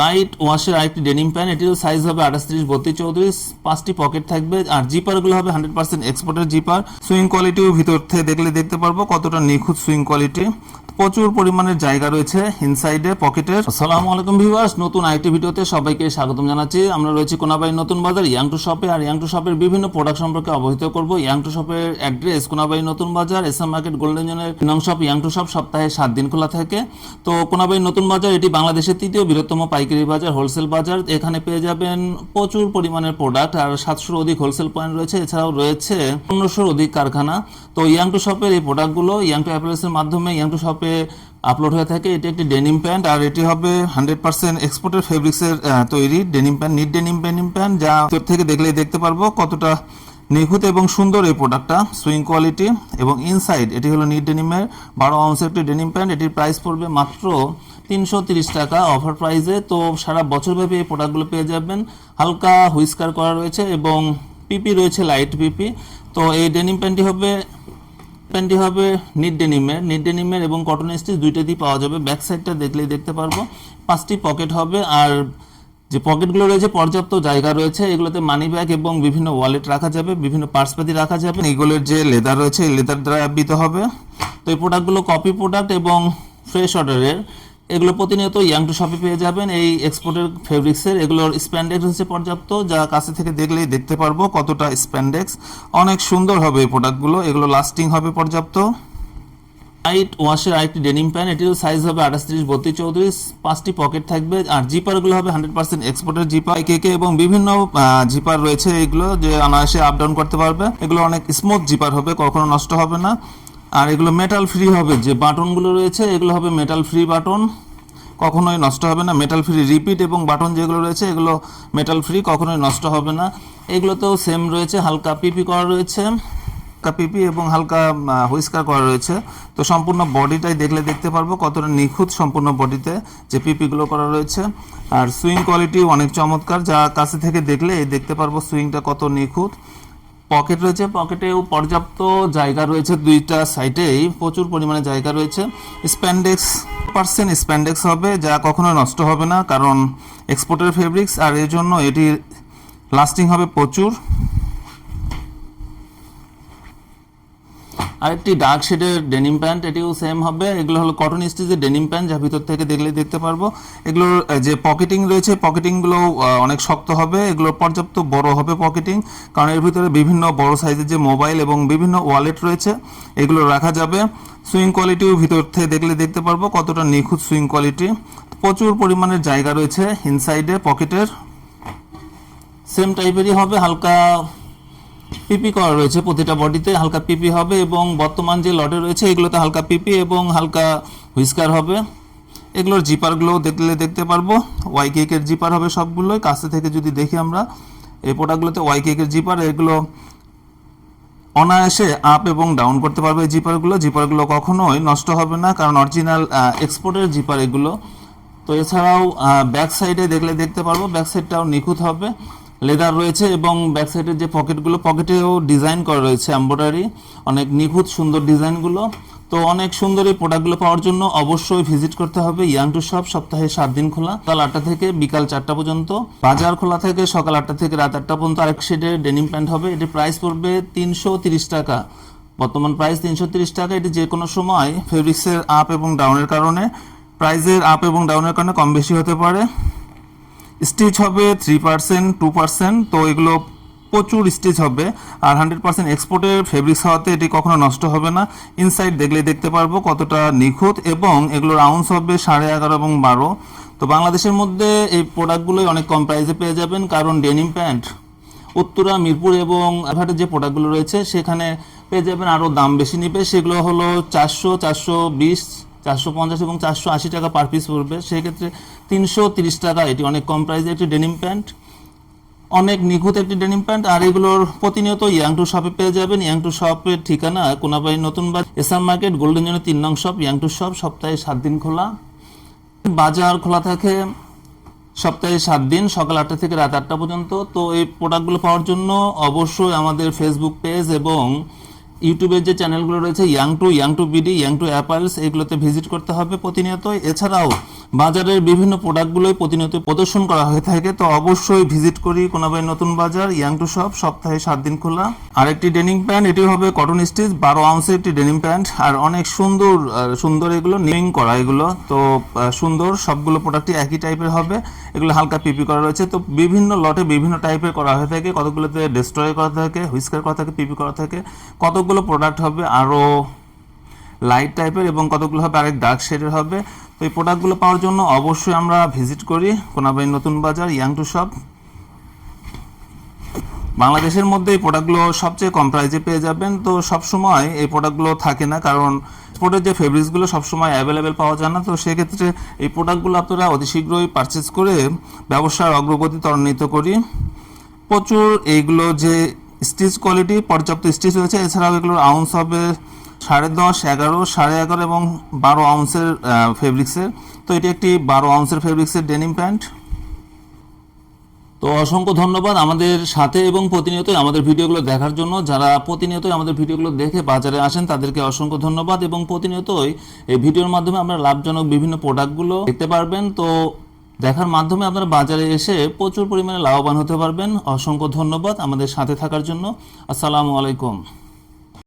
Light ওয়াশের আরেকটি denim pant, এটির সাইজ হবে 28, 30, 32, 34, 5টি পকেট থাকবে আর জিপার গুলো হবে 100% এক্সপোর্টের জিপার। সুইং কোয়ালিটিও ভিতর থেকে দেখলে দেখতে পারবো কতটা নিখুঁত সুইং কোয়ালিটি। প্রচুর পরিমাণের জায়গা রয়েছে ইনসাইডে পকেটের। আসসালামু আলাইকুম ভিউয়ার্স, নতুন আরেকটি ভিডিওতে সবাইকে স্বাগতম জানাচ্ছি। আমরা রয়েছি কোনাবাড়ি নতুন বাজার ইয়াং টু শপে, আর ইয়াং টু শপের বিভিন্ন প্রোডাক্ট সম্পর্কে অবহিত করব। ইয়াং টু শপের অ্যাড্রেস কোনাবাড়ি নতুন বাজার, এসএম মার্কেট, গোল্ডেন জোনের 3 নং শপ। ইয়াং টু শপ সপ্তাহে 7 দিন খোলা থাকে। তো কোনাবাড়ি নতুন বাজার এটি বাংলাদেশের তৃতীয় বৃহত্তম পাইকারি বাজার, হোলসেল বাজার। এখানে পেয়ে যাবেন প্রচুর পরিমাণের প্রোডাক্ট, আর 700 অধিক হোলসেল পয়েন্ট রয়েছে। এছাড়াও রয়েছে 1500 অধিক কারখানা। তো ইয়াং টু শপের এই প্রোডাক্টগুলো ইয়াং টু অ্যাপারেলসের মাধ্যমে ইয়াং টু শপে আপলোড হয়ে থাকে। এটি একটি ডেনিম প্যান্ট, আর এটি হবে 100% এক্সপোর্টের ফেব্রিক্সের তৈরি denim pant, NEET denim pant, যা ভিতর থেকে দেখলেই দেখতে পারবো কতটা নিখুঁত এবং সুন্দর এই প্রোডাক্টটা, সুইং কোয়ালিটি। এবং ইনসাইড এটি হলো নিট ডেনিমের 12 আউন্সের একটি ডেনিম প্যান্ট। এটির প্রাইস পড়বে মাত্র 330 টাকা অফার প্রাইসে। তো সারা বছরব্যাপী এই প্রোডাক্টগুলো পেয়ে যাবেন। হালকা হুইস্কার করা রয়েছে এবং পিপি রয়েছে, লাইট পিপি। তো এই ডেনিম প্যান্টটি হবে নিট ডেনিমের এবং কটন স্টিচ দুইটাতেই পাওয়া যাবে। ব্যাক সাইডটা দেখলেই দেখতে পারবো 5টি পকেট হবে, আর যে পকেটগুলো রয়েছে পর্যাপ্ত জায়গা রয়েছে। এগুলোতে মানি ব্যাগ এবং বিভিন্ন ওয়ালেট রাখা যাবে, বিভিন্ন পার্সপাতি রাখা যাবে। এগুলোর যে লেদার রয়েছে এই লেদার দ্বারা আবৃত হবে। তো এই প্রোডাক্টগুলো কপি প্রোডাক্ট এবং ফ্রেশ অর্ডারের। এগুলো প্রতিনিয়ত ইয়াং টু শপে পেয়ে যাবেন এই এক্সপোর্টের ফেব্রিক্সের। এগুলোর স্প্যান্ডেক্স হচ্ছে পর্যাপ্ত, যা কাছে থেকে দেখলেই দেখতে পারবো কতটা স্প্যান্ডেক্স। অনেক সুন্দর হবে এই প্রোডাক্টগুলো, এগুলো লাস্টিং হবে পর্যাপ্ত। লাইট ওয়াশের আরেকটি ডেনিম প্যান্ট, এটির সাইজ হবে 28, 30, 32, 34, 5টি পকেট থাকবে আর জিপারগুলো হবে 100% এক্সপোর্টের জিপার। কেকে এবং বিভিন্ন জিপার রয়েছে, এগুলো যে অনায়াসে আপ ডাউন করতে পারবে। এগুলো অনেক স্মুথ জিপার হবে, কখনো নষ্ট হবে না। আর এগুলো মেটাল ফ্রি হবে, যে বাটনগুলো রয়েছে এগুলো হবে মেটাল ফ্রি বাটন, কখনোই নষ্ট হবে না। মেটাল ফ্রি রিপিট এবং বাটন যেগুলো রয়েছে এগুলো মেটাল ফ্রি, কখনোই নষ্ট হবে না। এগুলোতেও সেম রয়েছে, হালকা পিপি করা রয়েছে, পিপি এবং হালকা হুইস্কার করা রয়েছে। তো সম্পূর্ণ বডিটাই দেখলে দেখতে পারবো কতটা নিখুঁত সম্পূর্ণ বডিতে যে পিপিগুলো করা রয়েছে। আর সুইং কোয়ালিটি অনেক চমৎকার, যা কাছে থেকে দেখলে দেখতে পারবো সুইংটা কত নিখুঁত। পকেট রয়েছে, পকেটেও পর্যাপ্ত জায়গা রয়েছে, দুইটা সাইডেই প্রচুর পরিমাণে জায়গা রয়েছে। স্প্যান্ডেক্স হবে, যা কখনো নষ্ট হবে না, কারণ এক্সপোর্টের ফেব্রিক্স, আর এর জন্য এটি লাস্টিং হবে প্রচুর। আরেকটি ডার্ক শেডের ডেনিম প্যান্ট, এটিও সেম হবে। এগুলো হলো কটন স্টিচের ডেনিম প্যান্ট, যা ভিতর থেকে দেখলে দেখতে পারবো। এগুলোর যে পকেটিং রয়েছে পকেটিংগুলো অনেক শক্ত হবে, এগুলো পর্যাপ্ত বড় হবে পকেটিং, কারণ এর ভিতরে বিভিন্ন বড় সাইজের যে মোবাইল এবং বিভিন্ন ওয়ালেট রয়েছে এগুলো রাখা যাবে। সুইং কোয়ালিটিও ভিতর থেকে দেখলে দেখতে পারবো কতটা নিখুঁত সুইং কোয়ালিটি। প্রচুর পরিমাণের জায়গা রয়েছে ইনসাইডে পকেটের, সেম টাইপেরই হবে। হালকা পিপি করা রয়েছে প্রতিটা বডিতে, হালকা পিপি হবে এবং বর্তমান যে লটে রয়েছে এগুলোতে হালকা পিপি এবং হালকা হুইস্কার হবে। এগুলোর জিপারগুলো দেখলে দেখতে পারবো ওয়াই কেকের জিপার হবে সবগুলোই। কাছে থেকে যদি দেখি আমরা এই প্রোডাক্টগুলোতে ওয়াই কেকের জিপার, এগুলো অনায়াসে আপ এবং ডাউন করতে পারবে এই জিপারগুলো কখনোই নষ্ট হবে না, কারণ অরিজিনাল এক্সপোর্টের জিপার এগুলো। তো এছাড়াও ব্যাক সাইডে দেখলে দেখতে পারবো ব্যাক সাইডটাও নিখুঁত হবে, লেদার রয়েছে এবং ব্যাক সাইডের যে পকেটেও ডিজাইন করা রয়েছে এমব্রয়ডারি, অনেক নিখুঁত সুন্দর ডিজাইনগুলো। তো অনেক সুন্দর এই প্রোডাক্টগুলো পাওয়ার জন্য অবশ্যই ভিজিট করতে হবে ইয়াং টু শপ। সপ্তাহে 7 দিন খোলা, সকাল 8টা থেকে বিকাল 4টা পর্যন্ত। বাজার খোলা থেকে সকাল 8টা থেকে রাত 8টা পর্যন্ত। আরেক শেডের ডেনিম প্যান্ট হবে, এটির প্রাইস পড়বে 330 টাকা, বর্তমান প্রাইস 330 টাকা। এটি যে কোনো সময় ফেব্রিক্সের আপ এবং ডাউনের কারণে, প্রাইসের আপ এবং ডাউনের কারণে কম বেশি হতে পারে। স্টিচ হবে 3%, 2%, তো এগুলো প্রচুর স্টিচ হবে, আর 100% এক্সপোর্টের ফেব্রিক্স হওয়াতে এটি কখনো নষ্ট হবে না। ইনসাইড দেখলে দেখতে পারবো কতটা নিখুঁত, এবং এগুলোর আউন্স হবে 11.5 এবং 12। তো বাংলাদেশের মধ্যে এই প্রোডাক্টগুলোই অনেক কম প্রাইসে পেয়ে যাবেন, কারণ ডেনিম প্যান্ট উত্তরা, মিরপুর এবং আভাটের যে প্রোডাক্টগুলো রয়েছে সেখানে পেয়ে যাবেন আরও দাম বেশি নিবে। সেগুলো হলো 400, 420, 450 এবং 480 টাকা পার পিস পড়বে। সেক্ষেত্রে 330 টাকা, এটি অনেক কম প্রাইসে একটি ডেনিম প্যান্ট, অনেক নিখুঁত একটি ডেনিম প্যান্ট। আর এগুলোর প্রতিনিয়ত ইয়াং টু শপে পেয়ে যাবেন। ইয়াং টু শপের ঠিকানা কোনাবাড়ি নতুন বাজার, এসএম মার্কেট, গোল্ডেন জোনের 3 নং শপ। ইয়াং টু শপ সপ্তাহে 7 দিন খোলা, বাজার খোলা থাকে সপ্তাহে 7 দিন, সকাল 8টা থেকে রাত 8টা পর্যন্ত। তো এই প্রোডাক্টগুলো পাওয়ার জন্য অবশ্যই আমাদের ফেসবুক পেজ এবং ইউটিউবের যে চ্যানেলগুলো রয়েছে young to BD, young to apparels, এগুলোতে ভিজিট করতে হবে প্রতিনিয়ত। এছাড়াও বাজারের বিভিন্ন প্রোডাক্টগুলোই প্রতিনিয়ত প্রদর্শন করা হয়ে থাকে, তো অবশ্যই ভিজিট করি কোনাবাড়ী নতুন বাজার ইয়াং টু শপ, সপ্তাহে 7 দিন খোলা। আরেকটি ডেনিম প্যান্ট, এটি হবে কটন স্টিচ 12 আউন্সের একটি ডেনিম প্যান্ট, আর অনেক সুন্দর এগুলো নিউইং করা, এগুলো তো সুন্দর, সবগুলো প্রোডাক্টই একই টাইপের হবে। এগুলো হালকা পিপি করা রয়েছে, তো বিভিন্ন লটে বিভিন্ন টাইপের করা হয়ে থাকে, কতগুলোতে ডেস্ট্রয় করা থাকে, হুইস্কার করা থাকে, পিপি করা থাকে, কতগুলো প্রোডাক্ট হবে আরও লাইট টাইপের এবং কতগুলো হবে আরেক ডার্ক শেডের হবে। তো এই প্রোডাক্টগুলো পাওয়ার জন্য অবশ্যই আমরা ভিজিট করি কোনাবাড়ী নতুন বাজার ইয়াং টু শপ। বাংলাদেশের মধ্যে এই প্রোডাক্টগুলো সবচেয়ে কম প্রাইসে পেয়ে যাবেন। তো সবসময় এই প্রোডাক্টগুলো থাকে না, কারণ এক্সপোর্টের যে ফেব্রিক্সগুলো সবসময় অ্যাভেলেবেল পাওয়া যায় না, তো সেক্ষেত্রে এই প্রোডাক্টগুলো আপনারা অতি শীঘ্রই পারচেস করে ব্যবসার অগ্রগতি ত্বরান্বিত করি। প্রচুর এইগুলো যে স্টিচ কোয়ালিটি, পর্যাপ্ত স্টিচ রয়েছে, এছাড়াও এগুলোর আউন্স হবে 10.5, 11, 11.5 এবং 12 আউন্সের ফেব্রিক্সের। তো এটি একটি 12 আউন্সের ফেব্রিক্সের ডেনিম প্যান্ট। তো অসংখ্য ধন্যবাদ আমাদের সাথে এবং প্রতিনিয়তই আমাদের ভিডিওগুলো দেখার জন্য। যারা প্রতিনিয়তই আমাদের ভিডিওগুলো দেখে বাজারে আসেন তাদেরকে অসংখ্য ধন্যবাদ, এবং প্রতিনিয়তই এই ভিডিওর মাধ্যমে আমরা লাভজনক বিভিন্ন প্রোডাক্টগুলো দেখতে পারবেন। তো দেখার মাধ্যমে আপনারা বাজারে এসে প্রচুর পরিমাণে লাভবান হতে পারবেন। অসংখ্য ধন্যবাদ আমাদের সাথে থাকার জন্য। আসসালামু আলাইকুম।